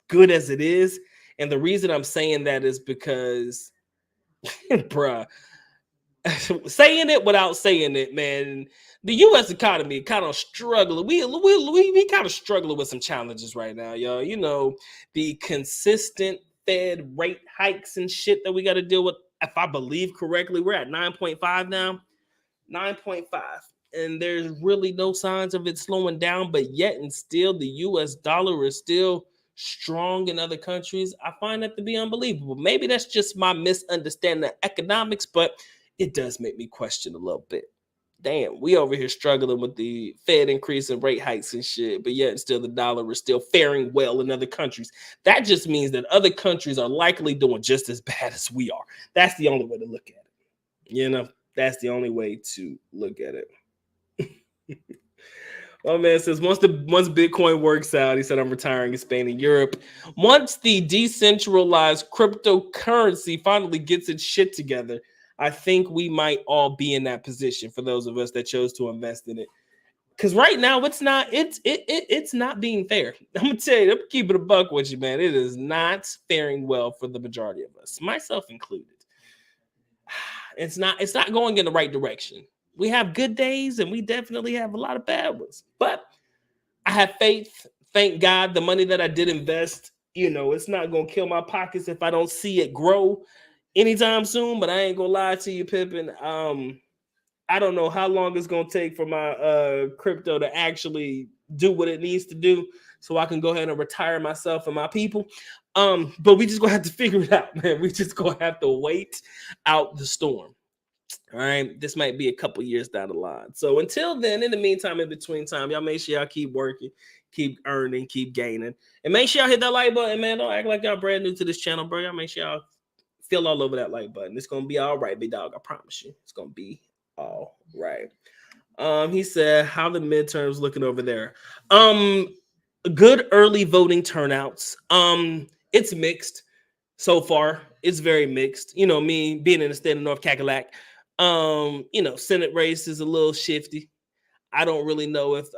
good as it is. And the reason I'm saying that is because bruh, saying it without saying it, man. The U.S. economy kind of struggling. We kind of struggling with some challenges right now, y'all. You know, the consistent Fed rate hikes and shit that we got to deal with. If I believe correctly, we're at 9.5 now. 9.5. And there's really no signs of it slowing down, but yet and still the US dollar is still strong in other countries. I find that to be unbelievable. Maybe that's just my misunderstanding of economics, but it does make me question a little bit. Damn, we over here struggling with the Fed increase in rate hikes and shit, but yet and still the dollar is still faring well in other countries. That just means that other countries are likely doing just as bad as we are. That's the only way to look at it. You know, that's the only way to look at it. Oh man says once Bitcoin works out, he said I'm retiring in Spain and Europe. Once the decentralized cryptocurrency finally gets its shit together, I think we might all be in that position for those of us that chose to invest in it. Because right now it's not being fair. I'm gonna tell you, I'm keeping a buck with you, man. It is not faring well for the majority of us, myself included. It's not going in the right direction. We have good days and we definitely have a lot of bad ones. But I have faith. Thank God the money that I did invest, you know, it's not going to kill my pockets if I don't see it grow anytime soon. But I ain't going to lie to you, Pippin. I don't know how long it's going to take for my crypto to actually do what it needs to do so I can go ahead and retire myself and my people. But we just going to have to figure it out, man. We just going to have to wait out the storm. All right, this might be a couple years down the line. So until then, in the meantime, in between time, y'all make sure y'all keep working, keep earning, keep gaining, and make sure y'all hit that like button, man. Don't act like y'all brand new to this channel, bro. Y'all make sure y'all feel all over that like button. It's gonna be all right, big dog. I promise you, it's gonna be all right. He said, "How the midterms looking over there? Good early voting turnouts. It's mixed so far. It's very mixed. You know, me being in the state of North Cackalack, you know, Senate race is a little shifty. I don't really know if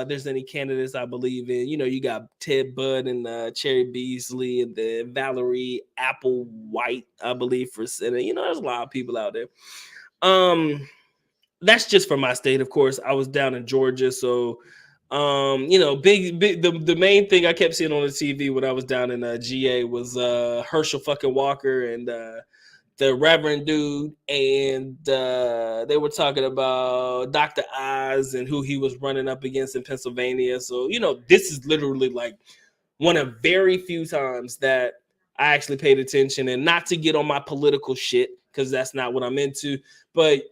there's any candidates I believe in. You know, you got Ted Budd and Cherry Beasley and then Valerie Applewhite, I believe, for Senate. You know, there's a lot of people out there. That's just for my state, of course. I was down in Georgia, so you know, big the main thing I kept seeing on the TV when I was down in GA was Herschel fucking Walker and the Reverend dude, and they were talking about Dr. Oz and who he was running up against in Pennsylvania. So, you know, this is literally like one of very few times that I actually paid attention, and not to get on my political shit because that's not what I'm into. But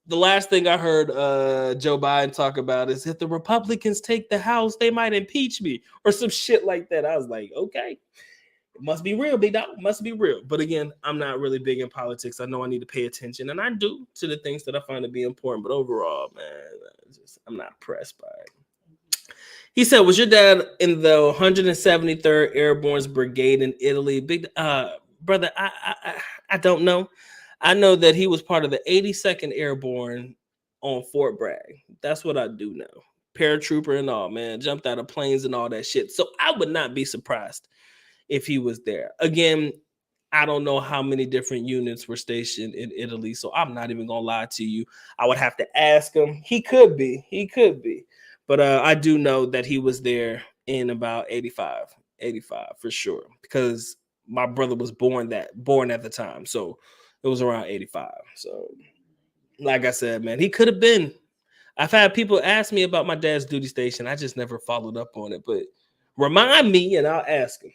the last thing I heard Joe Biden talk about is if the Republicans take the House, they might impeach me or some shit like that. I was like, okay. It must be real, big dog. Must be real. But again, I'm not really big in politics. I know I need to pay attention, and I do to the things that I find to be important. But overall, man, I'm not impressed by it. He said, "Was your dad in the 173rd Airborne Brigade in Italy?" Big brother, I don't know. I know that he was part of the 82nd Airborne on Fort Bragg. That's what I do know. paratrooper and all, man, jumped out of planes and all that shit. So I would not be surprised if he was there. Again, I don't know how many different units were stationed in Italy, so I'm not even gonna lie to you. I would have to ask him. He could be, but I do know that he was there in about 85 for sure, because my brother was born at the time, so it was around 85. So, like I said, man, he could have been. I've had people ask me about my dad's duty station. I just never followed up on it, but remind me and I'll ask him.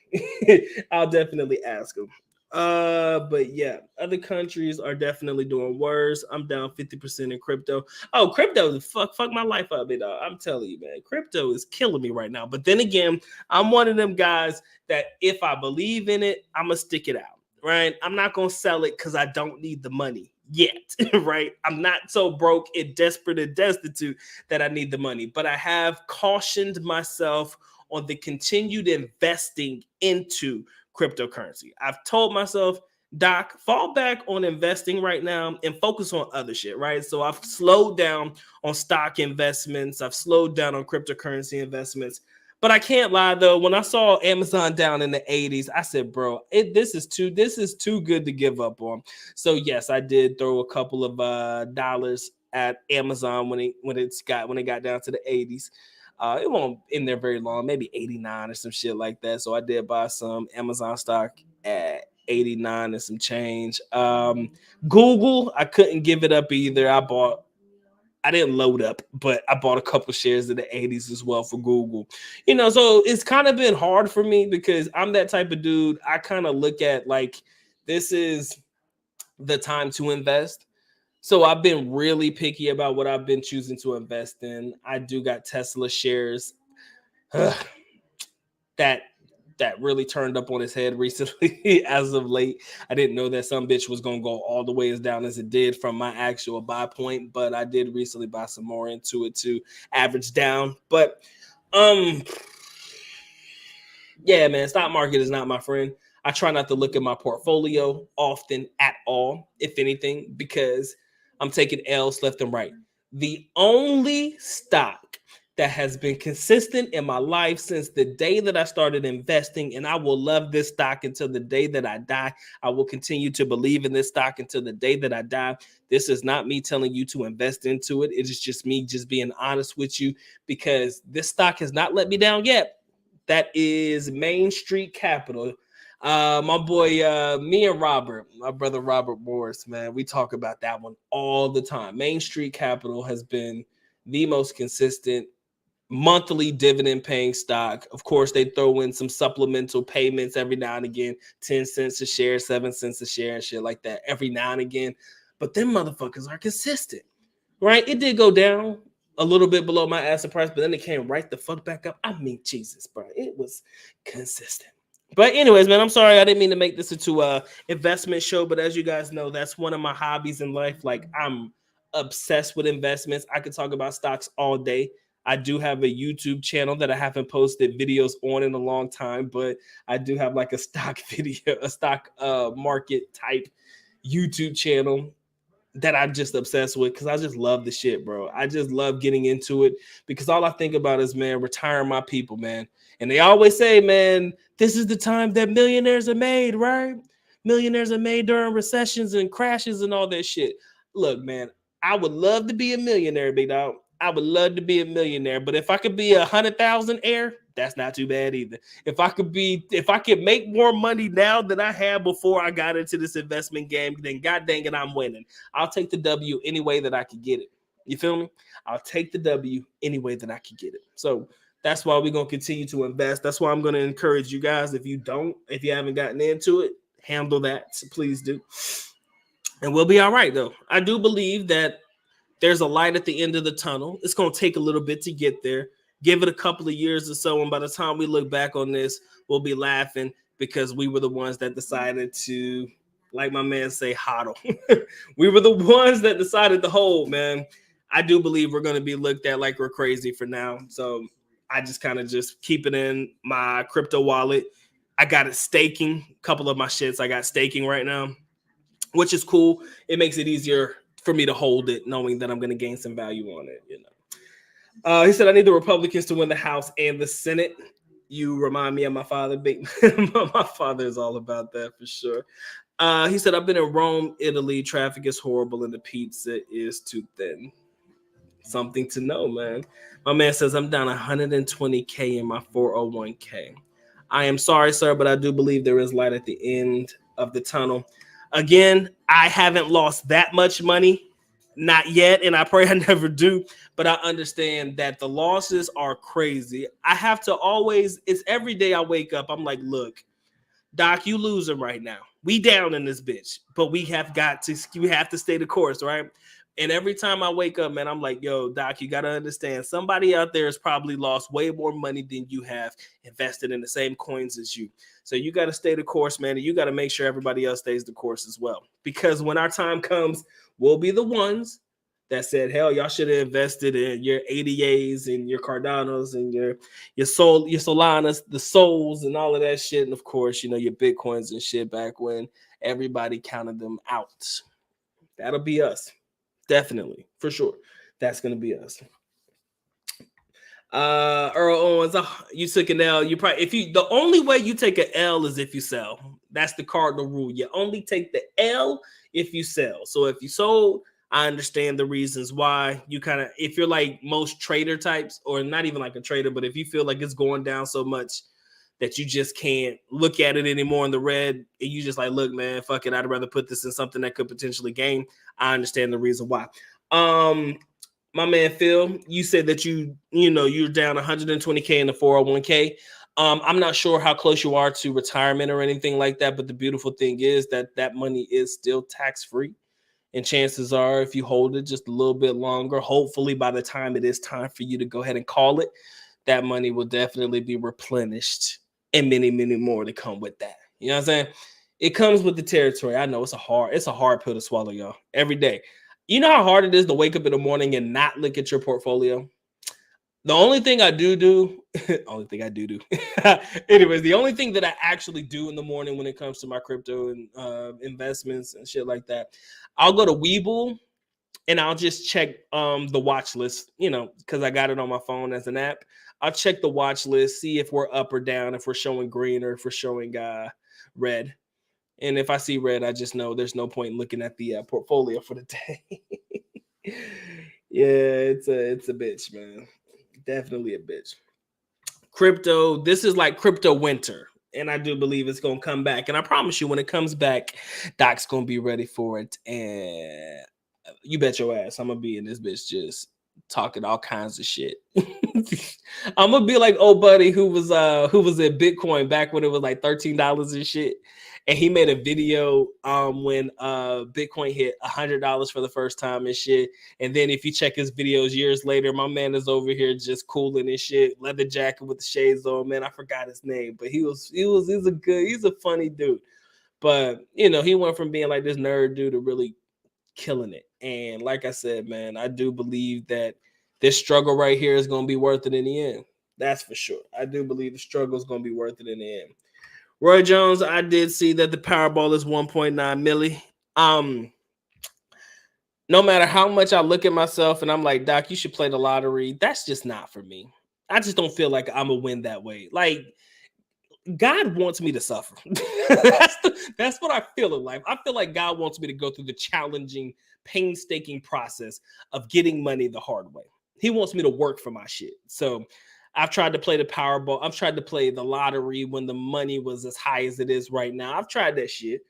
I'll definitely ask him. But yeah, other countries are definitely doing worse. I'm down 50% in crypto. Oh, crypto, fuck my life up, dog. I'm telling you, man, crypto is killing me right now. But then again, I'm one of them guys that if I believe in it, I'm gonna stick it out. Right? I'm not gonna sell it because I don't need the money yet. Right? I'm not so broke and desperate and destitute that I need the money, but I have cautioned myself on the continued investing into cryptocurrency. I've told myself, Doc, fall back on investing right now and focus on other shit, right? So I've slowed down on stock investments, I've slowed down on cryptocurrency investments. But I can't lie though, when I saw Amazon down in the 80s, I said, bro, this is too good to give up on. So yes, I did throw a couple of dollars at Amazon when it got down to the 80s. It won't in there very long, maybe 89 or some shit like that. So I did buy some Amazon stock at 89 and some change. Google, I couldn't give it up either. I didn't load up, but I bought a couple shares in the 80s as well for Google. So it's kind of been hard for me because I'm that type of dude. I kind of look at like this is the time to invest. So I've been really picky about what I've been choosing to invest in. I do got Tesla shares that really turned up on his head recently as of late. I didn't know that some bitch was gonna go all the way as down as it did from my actual buy point, but I did recently buy some more into it to average down. But yeah, man, stock market is not my friend. I try not to look at my portfolio often at all, if anything, because I'm taking L's left and right. The only stock that has been consistent in my life since the day that I started investing, and I will love this stock until the day that I die. I will continue to believe in this stock until the day that I die. This is not me telling you to invest into it. It is just me just being honest with you, because this stock has not let me down yet. That is Main Street Capital. My boy, me and Robert, my brother Robert Morris, man, we talk about that one all the time. Main Street Capital has been the most consistent monthly dividend paying stock. Of course, they throw in some supplemental payments every now and again, 10 cents a share, 7 cents a share, and shit like that every now and again. But them motherfuckers are consistent, right? It did go down a little bit below my asset price, but then it came right the fuck back up. I mean, Jesus, bro, it was consistent. But anyways, man, I'm sorry I didn't mean to make this into a investment show, but as you guys know, that's one of my hobbies in life. Like, I'm obsessed with investments. I could talk about stocks all day. I do have a YouTube channel that I haven't posted videos on in a long time, but I do have like a stock market type YouTube channel that I'm just obsessed with because I just love the shit, bro. I just love getting into it because all I think about is, man, retiring my people, man. And they always say, man, this is the time that millionaires are made, right? Millionaires are made during recessions and crashes and all that shit. Look, man, I would love to be a millionaire, big dog. I would love to be a millionaire, but if I could be 100,000 heir, that's not too bad either. If I could make more money now than I had before I got into this investment game, then god dang it, I'm winning. I'll take the W any way that I could get it. You feel me? I'll take the W any way that I could get it. So that's why we're gonna continue to invest. That's why I'm gonna encourage you guys. If you haven't gotten into it, handle that. So please do. And we'll be all right though. I do believe that there's a light at the end of the tunnel. It's going to take a little bit to get there. Give it a couple of years or so, and by the time we look back on this, we'll be laughing because we were the ones that decided to, like my man say, hodl. We were the ones that decided to hold, man. I do believe we're going to be looked at like we're crazy for now. So I just kind of just keep it in my crypto wallet. I got it staking. A couple of my shits I got staking right now, which is cool. It makes it easier for me to hold it, knowing that I'm going to gain some value on it, He said, I need the Republicans to win the House and the Senate. You remind me of my father. Big my father is all about that for sure. He said, I've been in Rome, Italy. Traffic is horrible and the pizza is too thin. Something to know, man. My man says, I'm down 120K in my 401K. I am sorry, sir, but I do believe there is light at the end of the tunnel. Again, I haven't lost that much money, not yet, and I pray I never do, but I understand that the losses are crazy. I have to always, it's every day I wake up, I'm like, look, Doc, you losing right now. We down in this bitch, but we have to stay the course, right? And every time I wake up, man, I'm like, yo, Doc, you got to understand somebody out there has probably lost way more money than you have invested in the same coins as you. So you got to stay the course, man. And you got to make sure everybody else stays the course as well. Because when our time comes, we'll be the ones that said, hell, y'all should have invested in your ADAs and your Cardanos and your Solanas, the souls and all of that shit. And of course, you know, your Bitcoins and shit back when everybody counted them out. That'll be us. Definitely, for sure. That's gonna be us. Earl Owens, you took an L. You probably the only way you take an L is if you sell. That's the cardinal rule. You only take the L if you sell. So if you sold, I understand the reasons why. You kind of, if you're like most trader types, or not even like a trader, but if you feel like it's going down so much that you just can't look at it anymore in the red, and you just like, look, man, fuck it, I'd rather put this in something that could potentially gain. I understand the reason why. My man Phil, you said that you're down 120K in the 401K. I'm not sure how close you are to retirement or anything like that, but the beautiful thing is that that money is still tax free. And chances are, if you hold it just a little bit longer, hopefully by the time it is time for you to go ahead and call it, that money will definitely be replenished and many, many more to come with that. You know what I'm saying? It comes with the territory. I know it's a hard pill to swallow, y'all, every day. You know how hard it is to wake up in the morning and not look at your portfolio? The only thing I do, only thing I do. Anyways, the only thing that I actually do in the morning when it comes to my crypto and investments and shit like that, I'll go to Webull and I'll just check the watch list, because I got it on my phone as an app. I'll check the watch list, see if we're up or down, if we're showing green or if we're showing red. And if I see red, I just know there's no point in looking at the portfolio for the day. Yeah, it's a bitch, man. Definitely a bitch. Crypto, this is like crypto winter. And I do believe it's going to come back. And I promise you, when it comes back, Doc's going to be ready for it. And you bet your ass I'm going to be in this bitch just talking all kinds of shit. I'm going to be like old buddy who was at Bitcoin back when it was like $13 and shit. And he made a video when Bitcoin hit $100 for the first time and shit. And then if you check his videos years later, my man is over here just cooling and shit, leather jacket with the shades on. Man, I forgot his name, but he's a funny dude. But he went from being like this nerd dude to really killing it. And like I said, man, I do believe that this struggle right here is going to be worth it in the end. That's for sure. I do believe the struggle is going to be worth it in the end. Roy Jones, I did see that the Powerball is 1.9 milli. No matter how much I look at myself and I'm like, Doc, you should play the lottery. That's just not for me. I just don't feel like I'm gonna win that way. Like, God wants me to suffer. That's what I feel in life. I feel like God wants me to go through the challenging, painstaking process of getting money the hard way. He wants me to work for my shit. So I've tried to play the Powerball. I've tried to play the lottery when the money was as high as it is right now. I've tried that shit.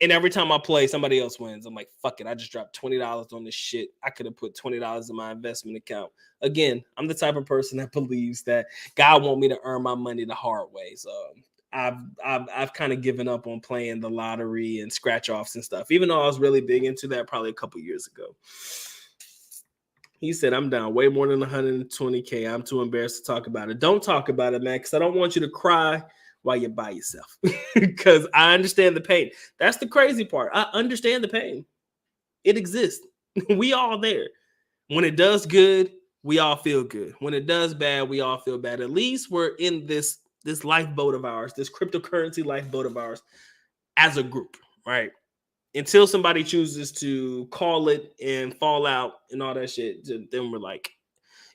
And every time I play, somebody else wins. I'm like, fuck it. I just dropped $20 on this shit. I could have put $20 in my investment account. Again, I'm the type of person that believes that God wants me to earn my money the hard way. So I've kind of given up on playing the lottery and scratch offs and stuff, even though I was really big into that probably a couple years ago. He said, I'm down way more than 120K. I'm too embarrassed to talk about it. Don't talk about it, man, because I don't want you to cry while you're by yourself, because I understand the pain. That's the crazy part. I understand the pain. It exists. We all there. When it does good, we all feel good. When it does bad, we all feel bad. At least we're in this lifeboat of ours, this cryptocurrency lifeboat of ours as a group, right? Until somebody chooses to call it and fall out and all that shit, then we're like,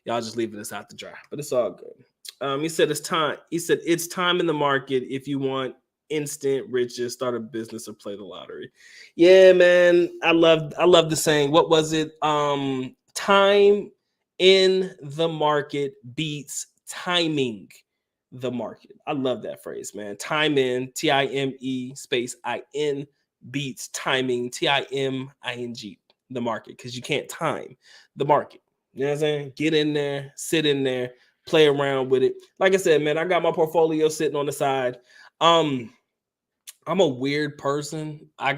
Y'all just leaving this out to dry, but it's all good. He said it's time. He said it's time in the market if you want instant riches, start a business or play the lottery. Yeah, man. I love the saying. What was it? Time in the market beats timing the market. I love that phrase, man. Time in, TIME space IN beats timing, TIMING, the market, because you can't time the market. You know what I'm saying? Get in there, sit in there, play around with it. Like I said, man, I got my portfolio sitting on the side. Um, I'm a weird person. I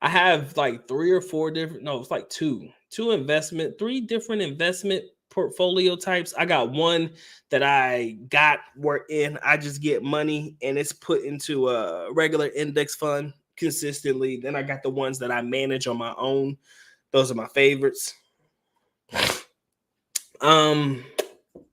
have like three or four different, no, it's like three different investment portfolio types. I got one that I got wherein I just get money and it's put into a regular index fund consistently. Then I got the ones that I manage on my own. Those are my favorites.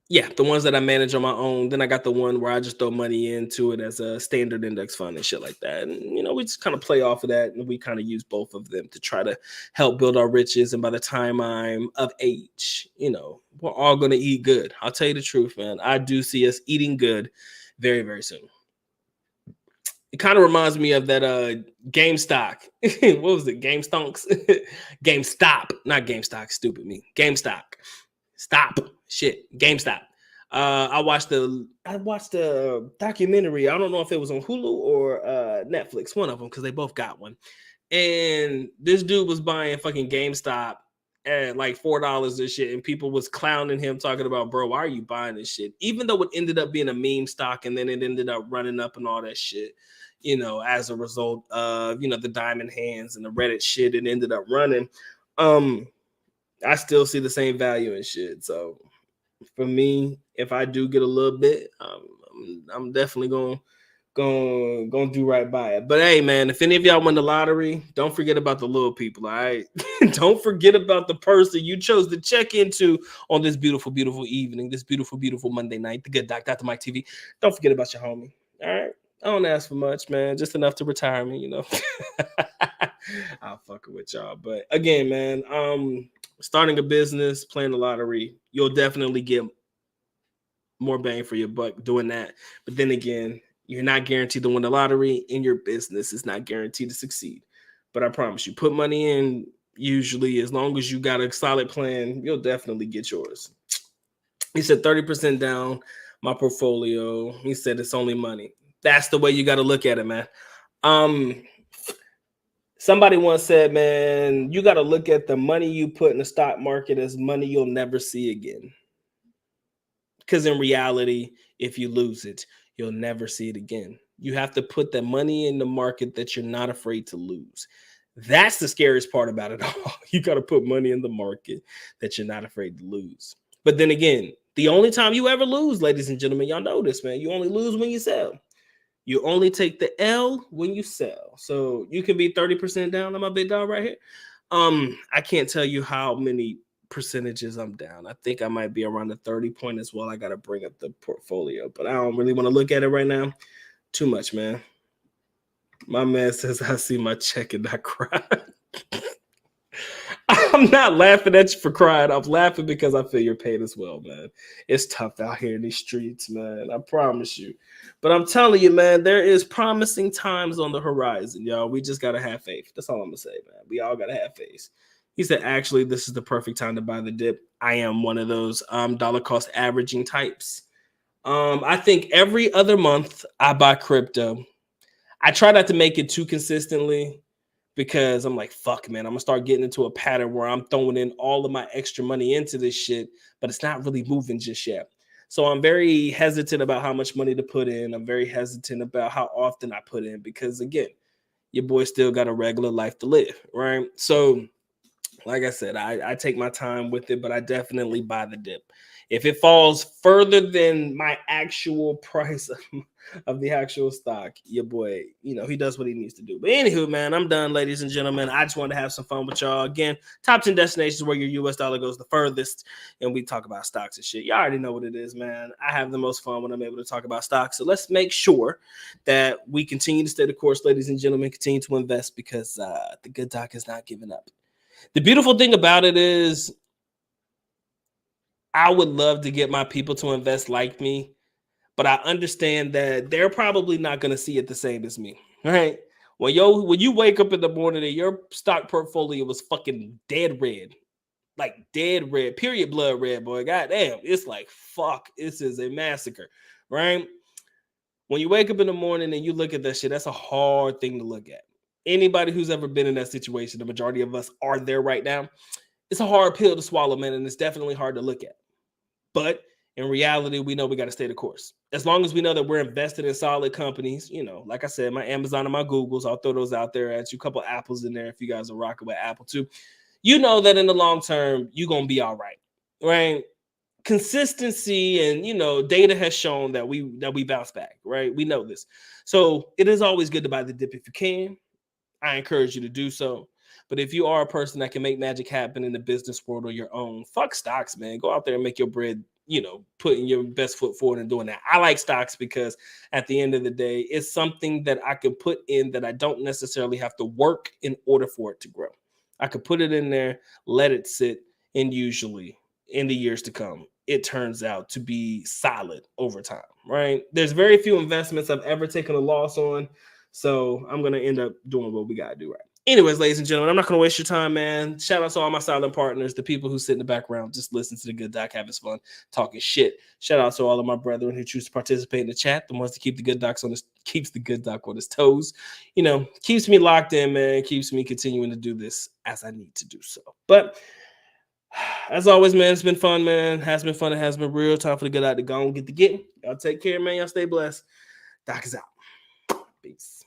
Yeah, the ones that I manage on my own. Then I got the one where I just throw money into it as a standard index fund and shit like that. And, we just kind of play off of that. And we kind of use both of them to try to help build our riches. And by the time I'm of age, we're all going to eat good. I'll tell you the truth, man. I do see us eating good very, very soon. It kind of reminds me of that GameStop. What was it? GameStonks? GameStop. Not GameStop. Stupid me. GameStop. Stop. Shit. GameStop. I watched the documentary. I don't know if it was on Hulu or Netflix, one of them, because they both got one. And this dude was buying fucking GameStop at like $4 and shit, and people was clowning him, talking about, bro, why are you buying this shit? Even though it ended up being a meme stock, and then it ended up running up and all that shit, as a result of the diamond hands and the Reddit shit, it ended up running. I still see the same value in shit. So for me, if I do get a little bit, I'm definitely gonna do right by it. But hey, man, if any of y'all win the lottery, don't forget about the little people. All right, don't forget about the person you chose to check into on this beautiful, beautiful evening, this beautiful, beautiful Monday night. The good Doc, Dr. Mike TV. Don't forget about your homie. All right, I don't ask for much, man. Just enough to retire me. I'll fuck it with y'all. But again, man, starting a business, playing the lottery, you'll definitely get more bang for your buck doing that. But then again, you're not guaranteed to win the lottery, and your business is not guaranteed to succeed. But I promise you, put money in. Usually, as long as you got a solid plan, you'll definitely get yours. He said 30% down my portfolio. He said it's only money. That's the way you got to look at it, man. Somebody once said, man, you got to look at the money you put in the stock market as money you'll never see again. Because in reality, if you lose it, you'll never see it again. You have to put the money in the market that you're not afraid to lose. That's the scariest part about it all. You got to put money in the market that you're not afraid to lose. But then again, the only time you ever lose, ladies and gentlemen, y'all know this, man. You only lose when you sell. You only take the L when you sell. So you can be 30% down on my big dog right here. I can't tell you how many percentages I'm down. I think I might be around the 30 point as well. I got to bring up the portfolio, but I don't really want to look at it right now. Too much, man. My man says I see my check and I cry. I'm not laughing at you for crying. I'm laughing because I feel your pain as well, man. It's tough out here in these streets, man. I promise you. But I'm telling you, man, there is promising times on the horizon, y'all. We just got to have faith. That's all I'm going to say, man. We all got to have faith. He said, actually, this is the perfect time to buy the dip. I am one of those dollar cost averaging types. I think every other month I buy crypto. I try not to make it too consistently, because I'm like, fuck, man, I'm going to start getting into a pattern where I'm throwing in all of my extra money into this shit, but it's not really moving just yet. So I'm very hesitant about how much money to put in. I'm very hesitant about how often I put in, because, again, your boy still got a regular life to live, right? So, like I said, I take my time with it, but I definitely buy the dip. If it falls further than my actual price of the actual stock, your boy, he does what he needs to do. But anywho, man, I'm done, ladies and gentlemen. I just wanted to have some fun with y'all. Again, top 10 destinations where your US dollar goes the furthest, and we talk about stocks and shit. Y'all already know what it is, man. I have the most fun when I'm able to talk about stocks. So let's make sure that we continue to stay the course, ladies and gentlemen, continue to invest, because the good doc is not giving up. The beautiful thing about it is I would love to get my people to invest like me, but I understand that they're probably not going to see it the same as me, right? When you wake up in the morning and your stock portfolio was fucking dead red, like dead red, period blood red, boy. Goddamn, it's like fuck, this is a massacre, right? When you wake up in the morning and you look at that shit, that's a hard thing to look at. Anybody who's ever been in that situation, the majority of us are there right now. It's a hard pill to swallow, man, and it's definitely hard to look at. But in reality, we know we got to stay the course. As long as we know that we're invested in solid companies, like I said, my Amazon and my Googles, I'll throw those out there at you. A couple Apples in there if you guys are rocking with Apple too. You know that in the long term, you're going to be all right, right? Consistency and data has shown that we bounce back, right? We know this. So it is always good to buy the dip if you can. I encourage you to do so. But if you are a person that can make magic happen in the business world or your own, fuck stocks, man. Go out there and make your bread, putting your best foot forward and doing that. I like stocks because at the end of the day, it's something that I can put in that I don't necessarily have to work in order for it to grow. I could put it in there, let it sit, and usually in the years to come, it turns out to be solid over time, right? There's very few investments I've ever taken a loss on. So I'm going to end up doing what we got to do, right? Anyways, ladies and gentlemen, I'm not going to waste your time, man. Shout out to all my silent partners, the people who sit in the background, just listen to the good doc, having fun, talking shit. Shout out to all of my brethren who choose to participate in the chat, the ones that keeps the good doc on his toes. Keeps me locked in, man. Keeps me continuing to do this as I need to do so. But as always, man, it's been fun, man. Has been fun. It has been real. Time for the good out to go and get the getting. Y'all take care, man. Y'all stay blessed. Doc is out. Peace.